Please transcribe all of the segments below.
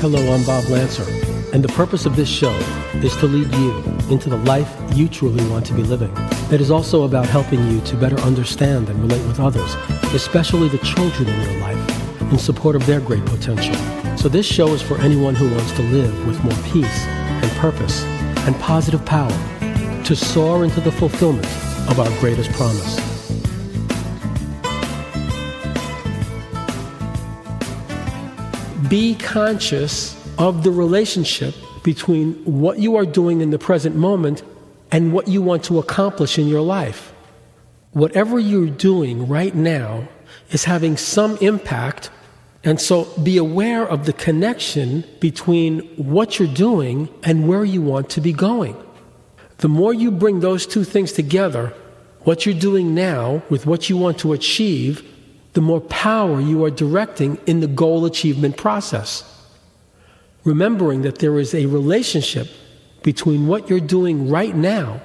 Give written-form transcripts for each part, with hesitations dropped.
Hello, I'm Bob Lancer, and the purpose of this show is to lead you into the life you truly want to be living. It is also about helping you to better understand and relate with others, especially the children in your life, in support of their great potential. So this show is for anyone who wants to live with more peace and purpose and positive power to soar into the fulfillment of our greatest promise. Be conscious of the relationship between what you are doing in the present moment and what you want to accomplish in your life. Whatever you're doing right now is having some impact, and so be aware of the connection between what you're doing and where you want to be going. The more you bring those two things together, what you're doing now with what you want to achieve, the more power you are directing in the goal achievement process. Remembering that there is a relationship between what you're doing right now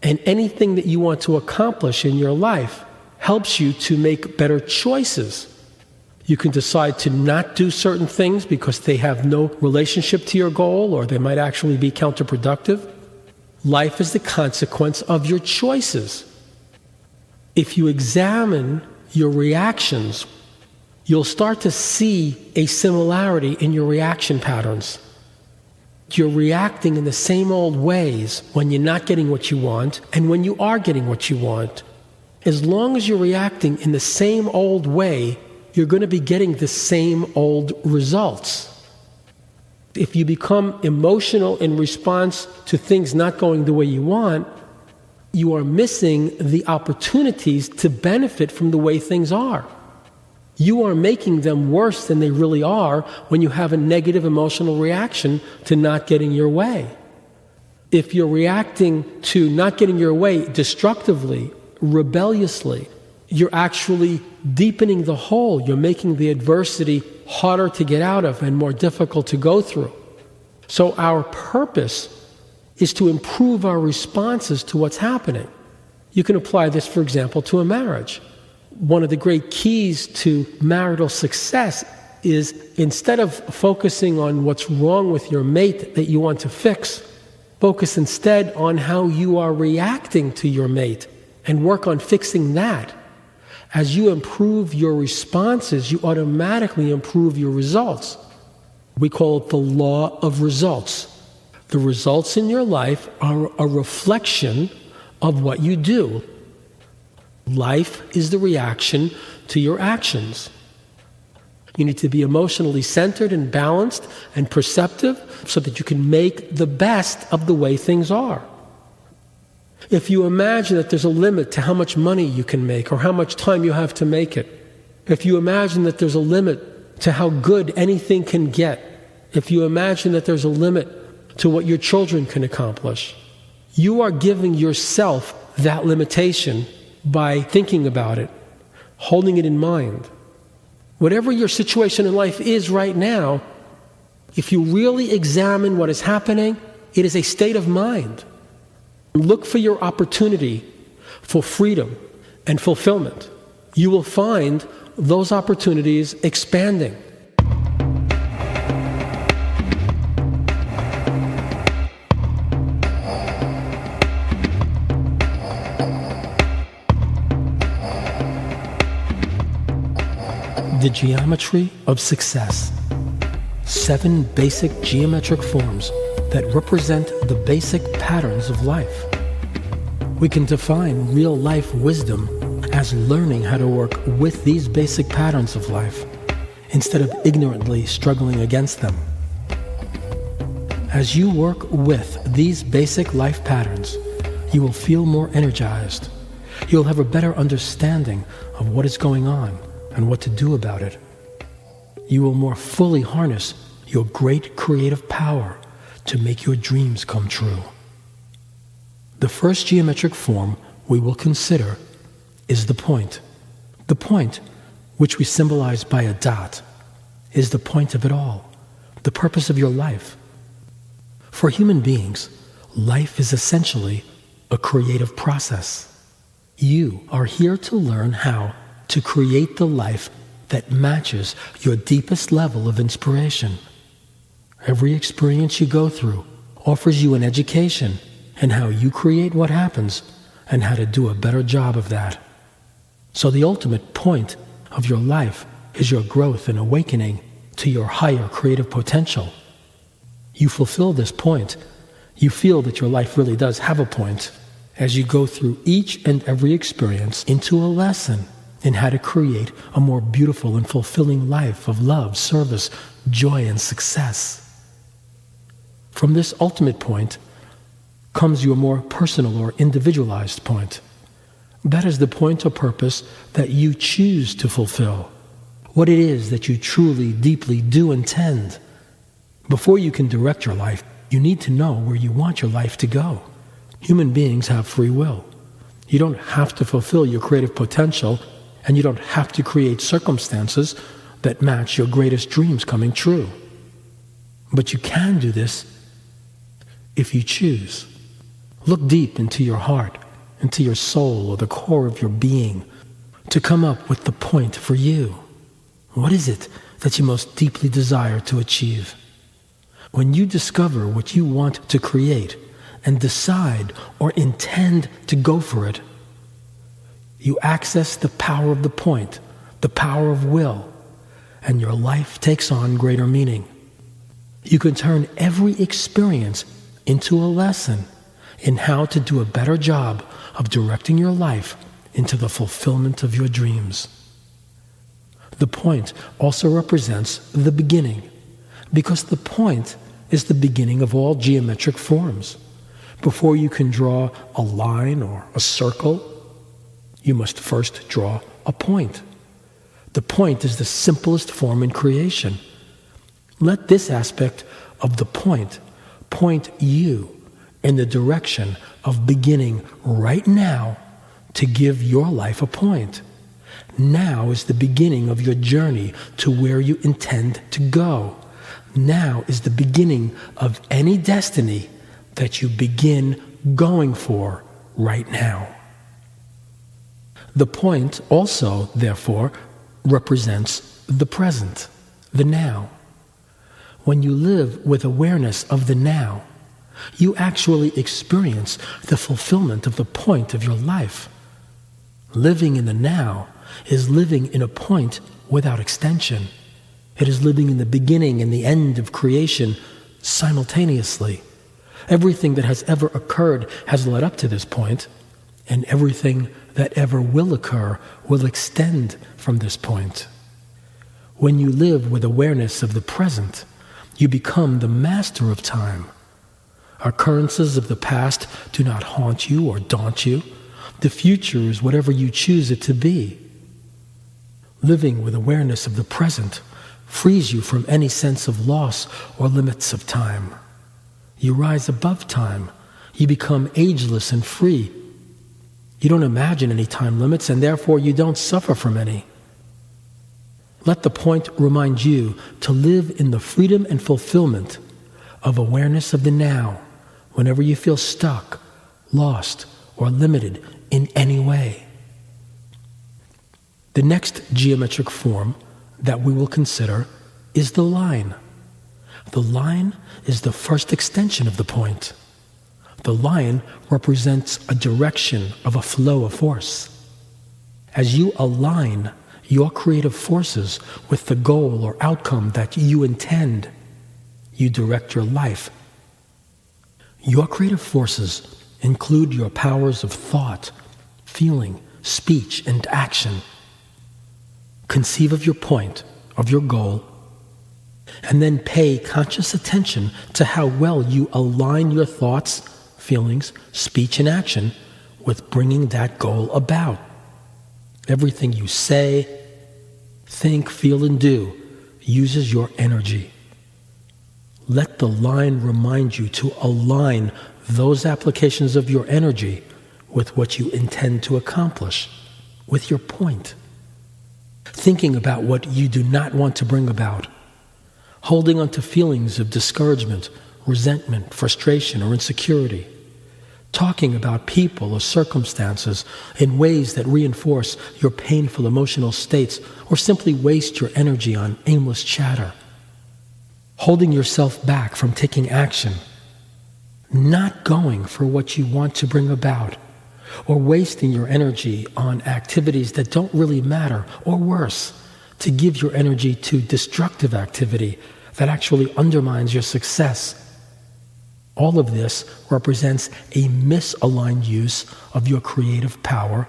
and anything that you want to accomplish in your life helps you to make better choices. You can decide to not do certain things because they have no relationship to your goal, or they might actually be counterproductive. Life is the consequence of your choices. If you examine your reactions, you'll start to see a similarity in your reaction patterns. You're reacting in the same old ways when you're not getting what you want and when you are getting what you want. As long as you're reacting in the same old way, you're going to be getting the same old results. If you become emotional in response to things not going the way you want, you are missing the opportunities to benefit from the way things are. You are making them worse than they really are when you have a negative emotional reaction to not getting your way. If you're reacting to not getting your way destructively, rebelliously, you're actually deepening the hole. You're making the adversity harder to get out of and more difficult to go through. So our purpose is to improve our responses to what's happening. You can apply this, for example, to a marriage. One of the great keys to marital success is, instead of focusing on what's wrong with your mate that you want to fix, focus instead on how you are reacting to your mate and work on fixing that. As you improve your responses, you automatically improve your results. We call it the law of results. The results in your life are a reflection of what you do. Life is the reaction to your actions. You need to be emotionally centered and balanced and perceptive so that you can make the best of the way things are. If you imagine that there's a limit to how much money you can make or how much time you have to make it, if you imagine that there's a limit to how good anything can get, if you imagine that there's a limit to what your children can accomplish, you are giving yourself that limitation by thinking about it, holding it in mind. Whatever your situation in life is right now, if you really examine what is happening, it is a state of mind. Look for your opportunity for freedom and fulfillment. You will find those opportunities expanding. The geometry of success. 7 basic geometric forms that represent the basic patterns of life. We can define real-life wisdom as learning how to work with these basic patterns of life instead of ignorantly struggling against them. As you work with these basic life patterns, you will feel more energized. You'll have a better understanding of what is going on and what to do about it. You will more fully harness your great creative power to make your dreams come true. The first geometric form we will consider is the point. The point, which we symbolize by a dot, is the point of it all, the purpose of your life. For human beings, life is essentially a creative process. You are here to learn how to create the life that matches your deepest level of inspiration. Every experience you go through offers you an education in how you create what happens and how to do a better job of that. So the ultimate point of your life is your growth and awakening to your higher creative potential. You fulfill this point. You feel that your life really does have a point as you go through each and every experience into a lesson in how to create a more beautiful and fulfilling life of love, service, joy, and success. From this ultimate point comes your more personal or individualized point. That is the point or purpose that you choose to fulfill, what it is that you truly, deeply do intend. Before you can direct your life, you need to know where you want your life to go. Human beings have free will. You don't have to fulfill your creative potential, and you don't have to create circumstances that match your greatest dreams coming true. But you can do this if you choose. Look deep into your heart, into your soul, or the core of your being, to come up with the point for you. What is it that you most deeply desire to achieve? When you discover what you want to create and decide or intend to go for it, you access the power of the point, the power of will, and your life takes on greater meaning. You can turn every experience into a lesson in how to do a better job of directing your life into the fulfillment of your dreams. The point also represents the beginning, because the point is the beginning of all geometric forms. Before you can draw a line or a circle, you must first draw a point. The point is the simplest form in creation. Let this aspect of the point you in the direction of beginning right now to give your life a point. Now is the beginning of your journey to where you intend to go. Now is the beginning of any destiny that you begin going for right now. The point also, therefore, represents the present, the now. When you live with awareness of the now, you actually experience the fulfillment of the point of your life. Living in the now is living in a point without extension. It is living in the beginning and the end of creation simultaneously. Everything that has ever occurred has led up to this point, and everything that ever will occur will extend from this point. When you live with awareness of the present, you become the master of time. Occurrences of the past do not haunt you or daunt you. The future is whatever you choose it to be. Living with awareness of the present frees you from any sense of loss or limits of time. You rise above time. You become ageless and free. You don't imagine any time limits, and therefore you don't suffer from any. Let the point remind you to live in the freedom and fulfillment of awareness of the now whenever you feel stuck, lost, or limited in any way. The next geometric form that we will consider is the line. The line is the first extension of the point. The line represents a direction of a flow of force. As you align your creative forces with the goal or outcome that you intend, you direct your life. Your creative forces include your powers of thought, feeling, speech, and action. Conceive of your point, of your goal, and then pay conscious attention to how well you align your thoughts, feelings, speech, and action with bringing that goal about. Everything you say, think, feel, and do uses your energy. Let the line remind you to align those applications of your energy with what you intend to accomplish, with your point. Thinking about what you do not want to bring about, holding on to feelings of discouragement, resentment, frustration, or insecurity, talking about people or circumstances in ways that reinforce your painful emotional states or simply waste your energy on aimless chatter. holding yourself back from taking action, not going for what you want to bring about, or wasting your energy on activities that don't really matter, or worse, to give your energy to destructive activity that actually undermines your success. All of this represents a misaligned use of your creative power.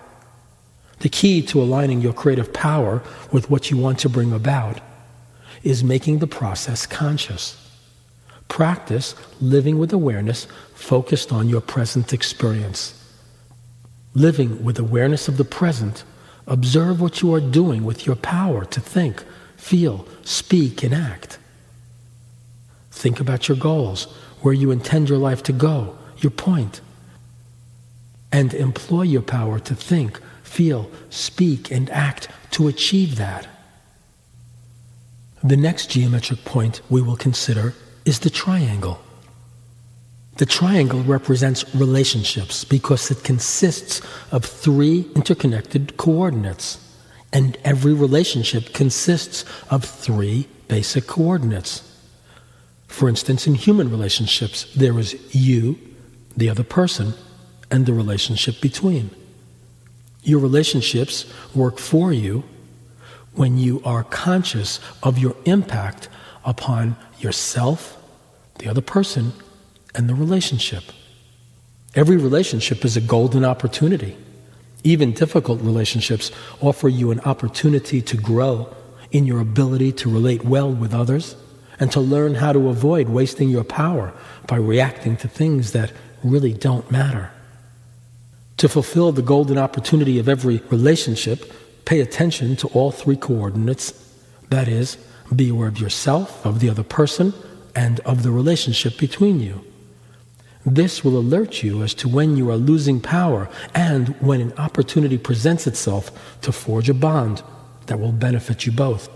The key to aligning your creative power with what you want to bring about is making the process conscious. Practice living with awareness focused on your present experience. Living with awareness of the present, observe what you are doing with your power to think, feel, speak, and act. Think about your goals, where you intend your life to go, your point, and employ your power to think, feel, speak, and act to achieve that. The next geometric point we will consider is the triangle. The triangle represents relationships because it consists of 3 interconnected coordinates, and every relationship consists of 3 basic coordinates. For instance, in human relationships, there is you, the other person, and the relationship between. Your relationships work for you when you are conscious of your impact upon yourself, the other person, and the relationship. Every relationship is a golden opportunity. Even difficult relationships offer you an opportunity to grow in your ability to relate well with others and to learn how to avoid wasting your power by reacting to things that really don't matter. To fulfill the golden opportunity of every relationship, pay attention to all 3 coordinates. That is, be aware of yourself, of the other person, and of the relationship between you. This will alert you as to when you are losing power and when an opportunity presents itself to forge a bond that will benefit you both.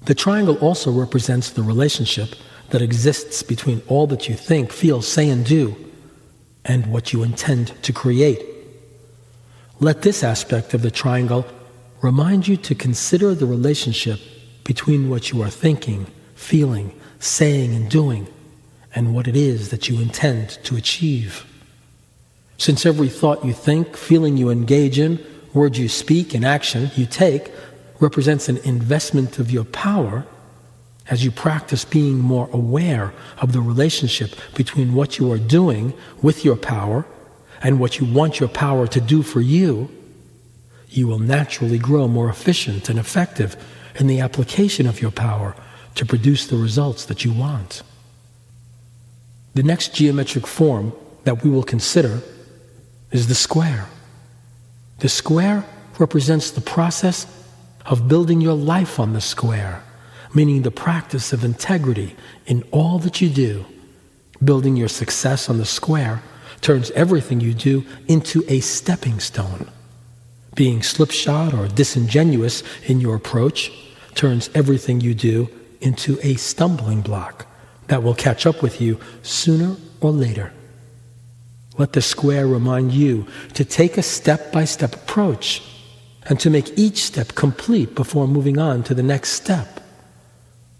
The triangle also represents the relationship that exists between all that you think, feel, say, and do, and what you intend to create. Let this aspect of the triangle remind you to consider the relationship between what you are thinking, feeling, saying, and doing, and what it is that you intend to achieve. Since every thought you think, feeling you engage in, word you speak, and action you take represents an investment of your power, as you practice being more aware of the relationship between what you are doing with your power and what you want your power to do for you, you will naturally grow more efficient and effective in the application of your power to produce the results that you want. The next geometric form that we will consider is the square. The square represents the process of building your life on the square, meaning the practice of integrity in all that you do. Building your success on the square turns everything you do into a stepping stone. Being slipshod or disingenuous in your approach turns everything you do into a stumbling block that will catch up with you sooner or later. Let the square remind you to take a step-by-step approach and to make each step complete before moving on to the next step.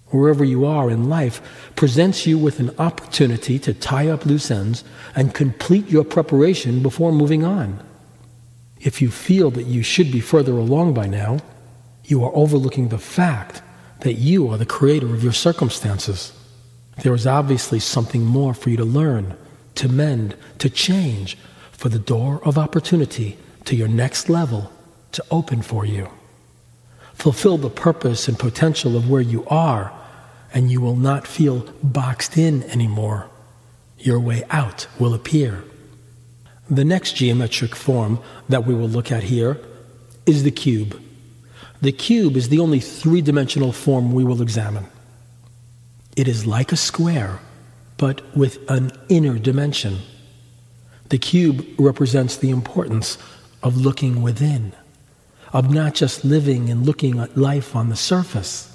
Wherever you are in life presents you with an opportunity to tie up loose ends and complete your preparation before moving on. If you feel that you should be further along by now, you are overlooking the fact that you are the creator of your circumstances. There is obviously something more for you to learn, to mend, to change, for the door of opportunity to your next level to open for you. Fulfill the purpose and potential of where you are, and you will not feel boxed in anymore. Your way out will appear. The next geometric form that we will look at here is the cube. The cube is the only 3-dimensional form we will examine. It is like a square, but with an inner dimension. The cube represents the importance of looking within, of not just living and looking at life on the surface.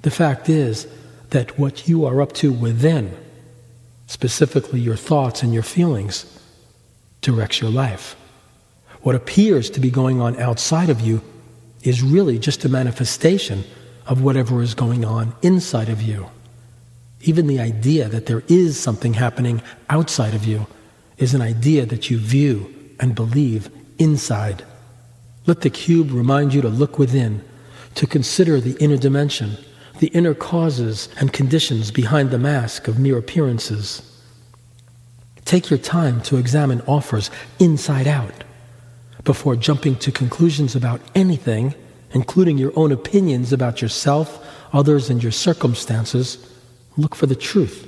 The fact is that what you are up to within, specifically your thoughts and your feelings, directs your life. What appears to be going on outside of you is really just a manifestation of whatever is going on inside of you. Even the idea that there is something happening outside of you is an idea that you view and believe inside. Let the cube remind you to look within, to consider the inner dimension, the inner causes and conditions behind the mask of mere appearances. Take your time to examine offers inside out. Before jumping to conclusions about anything, including your own opinions about yourself, others, and your circumstances, look for the truth.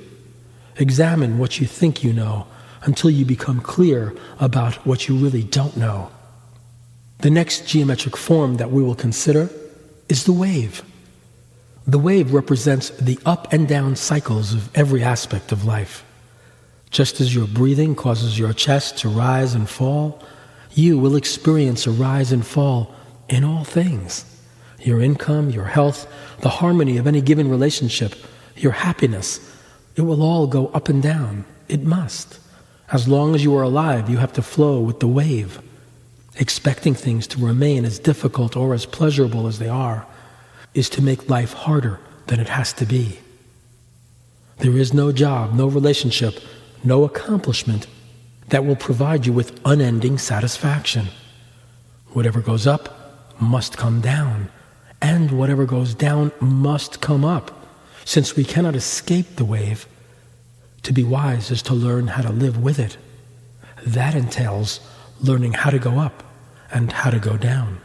Examine what you think you know until you become clear about what you really don't know. The next geometric form that we will consider is the wave. The wave represents the up and down cycles of every aspect of life. Just as your breathing causes your chest to rise and fall, you will experience a rise and fall in all things. Your income, your health, the harmony of any given relationship, your happiness, it will all go up and down. It must. As long as you are alive, you have to flow with the wave. Expecting things to remain as difficult or as pleasurable as they are is to make life harder than it has to be. There is no job, no relationship, no accomplishment that will provide you with unending satisfaction. Whatever goes up must come down, and whatever goes down must come up. Since we cannot escape the wave, to be wise is to learn how to live with it. That entails learning how to go up and how to go down.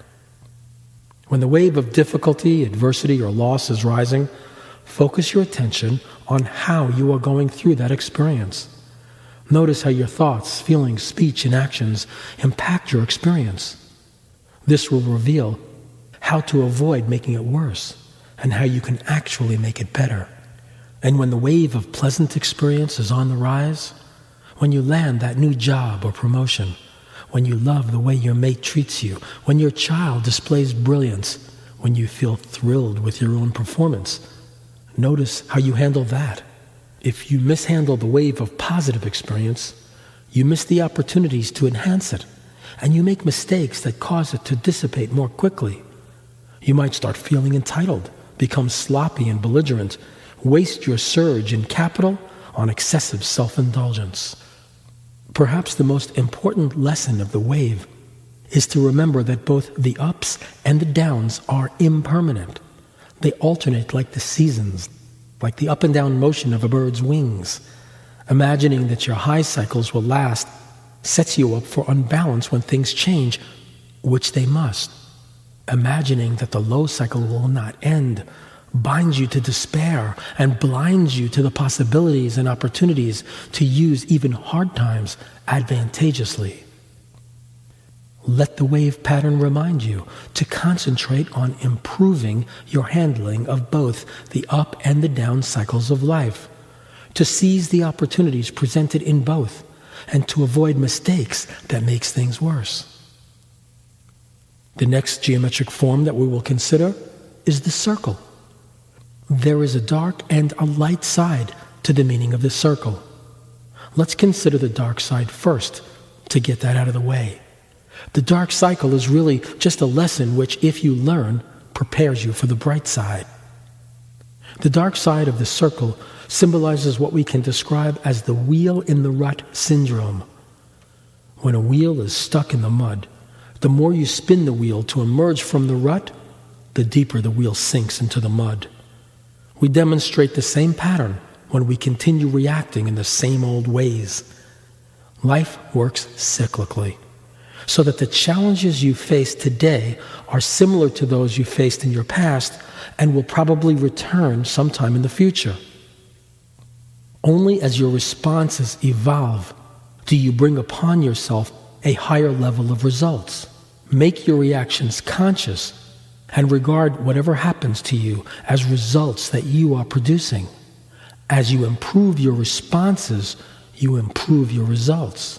When the wave of difficulty, adversity, or loss is rising, focus your attention on how you are going through that experience. Notice how your thoughts, feelings, speech, and actions impact your experience. This will reveal how to avoid making it worse and how you can actually make it better. And when the wave of pleasant experience is on the rise, when you land that new job or promotion, when you love the way your mate treats you, when your child displays brilliance, when you feel thrilled with your own performance, notice how you handle that. If you mishandle the wave of positive experience, you miss the opportunities to enhance it, and you make mistakes that cause it to dissipate more quickly. You might start feeling entitled, become sloppy and belligerent, waste your surge in capital on excessive self-indulgence. Perhaps the most important lesson of the wave is to remember that both the ups and the downs are impermanent. They alternate like the seasons, like the up and down motion of a bird's wings. Imagining that your high cycles will last sets you up for unbalance when things change, which they must. Imagining that the low cycle will not end binds you to despair and blinds you to the possibilities and opportunities to use even hard times advantageously. Let the wave pattern remind you to concentrate on improving your handling of both the up and the down cycles of life, to seize the opportunities presented in both, and to avoid mistakes that makes things worse. The next geometric form that we will consider is the circle. There is a dark and a light side to the meaning of the circle. Let's consider the dark side first to get that out of the way. The dark cycle is really just a lesson which, if you learn, prepares you for the bright side. The dark side of the circle symbolizes what we can describe as the wheel in the rut syndrome. When a wheel is stuck in the mud, the more you spin the wheel to emerge from the rut, the deeper the wheel sinks into the mud. We demonstrate the same pattern when we continue reacting in the same old ways. Life works cyclically, so that the challenges you face today are similar to those you faced in your past and will probably return sometime in the future. Only as your responses evolve do you bring upon yourself a higher level of results. Make your reactions conscious and regard whatever happens to you as results that you are producing. As you improve your responses, you improve your results.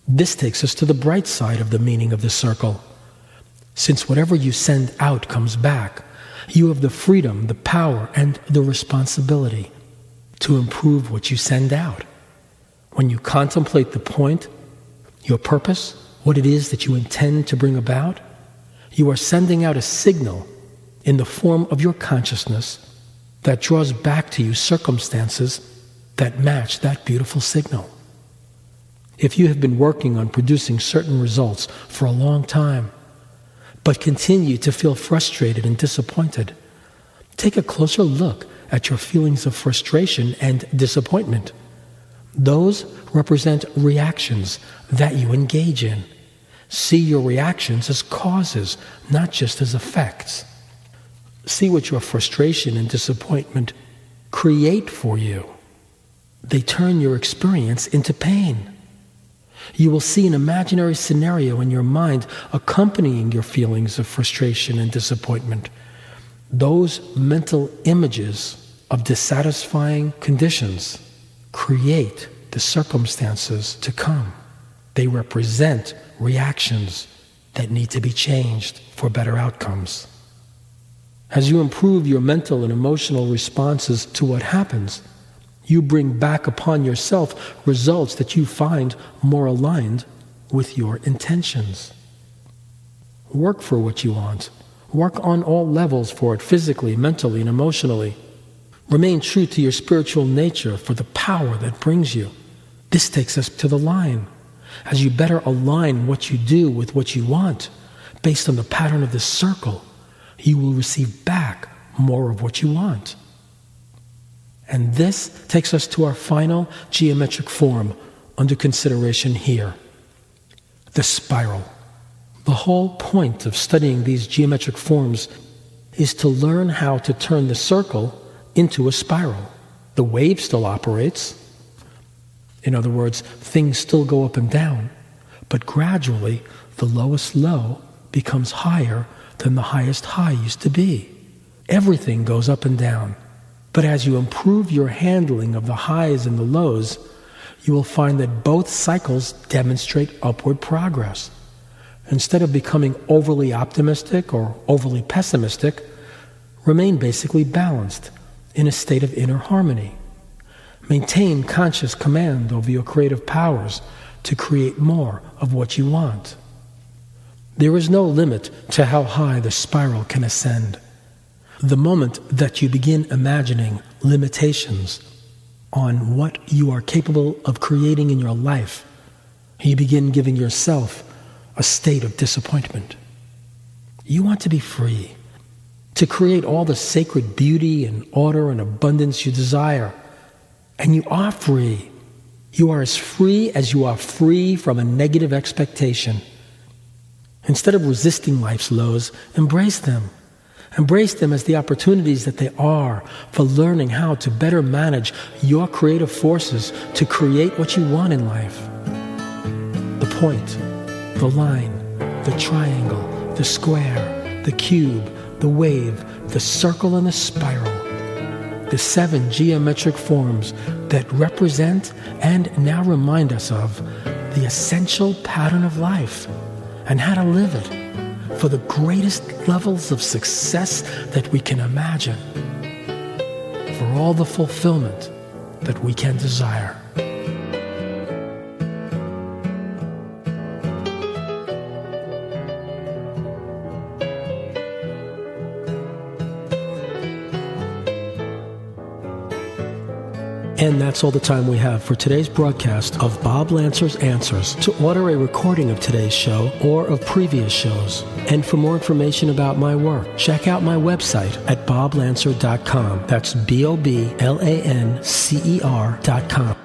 This takes us to the bright side of the meaning of the circle. Since whatever you send out comes back, you have the freedom, the power, and the responsibility to improve what you send out. When you contemplate the point, your purpose, what it is that you intend to bring about, you are sending out a signal in the form of your consciousness that draws back to you circumstances that match that beautiful signal. If you have been working on producing certain results for a long time, but continue to feel frustrated and disappointed, take a closer look at your feelings of frustration and disappointment. Those represent reactions that you engage in. See your reactions as causes, not just as effects. See what your frustration and disappointment create for you. They turn your experience into pain. You will see an imaginary scenario in your mind accompanying your feelings of frustration and disappointment. Those mental images of dissatisfying conditions create the circumstances to come. They represent reactions that need to be changed for better outcomes. As you improve your mental and emotional responses to what happens, you bring back upon yourself results that you find more aligned with your intentions. Work for what you want. Work on all levels for it, physically, mentally, and emotionally. Remain true to your spiritual nature for the power that brings you. This takes us to the line. As you better align what you do with what you want, based on the pattern of this circle, you will receive back more of what you want. And this takes us to our final geometric form under consideration here, the spiral. The whole point of studying these geometric forms is to learn how to turn the circle into a spiral. The wave still operates. In other words, things still go up and down, but gradually the lowest low becomes higher than the highest high used to be. Everything goes up and down. But as you improve your handling of the highs and the lows, you will find that both cycles demonstrate upward progress. Instead of becoming overly optimistic or overly pessimistic, remain basically balanced in a state of inner harmony. Maintain conscious command over your creative powers to create more of what you want. There is no limit to how high the spiral can ascend. The moment that you begin imagining limitations on what you are capable of creating in your life, you begin giving yourself a state of disappointment. You want to be free, to create all the sacred beauty and order and abundance you desire. And you are free. You are as free as you are free from a negative expectation. Instead of resisting life's lows, embrace them. Embrace them as the opportunities that they are for learning how to better manage your creative forces to create what you want in life. The point, the line, the triangle, the square, the cube, the wave, the circle, and the spiral. The 7 geometric forms that represent and now remind us of the essential pattern of life and how to live it for the greatest levels of success that we can imagine, for all the fulfillment that we can desire. And that's all the time we have for today's broadcast of Bob Lancer's Answers. To order a recording of today's show or of previous shows, and for more information about my work, check out my website at boblancer.com. That's BOBLANCER.com.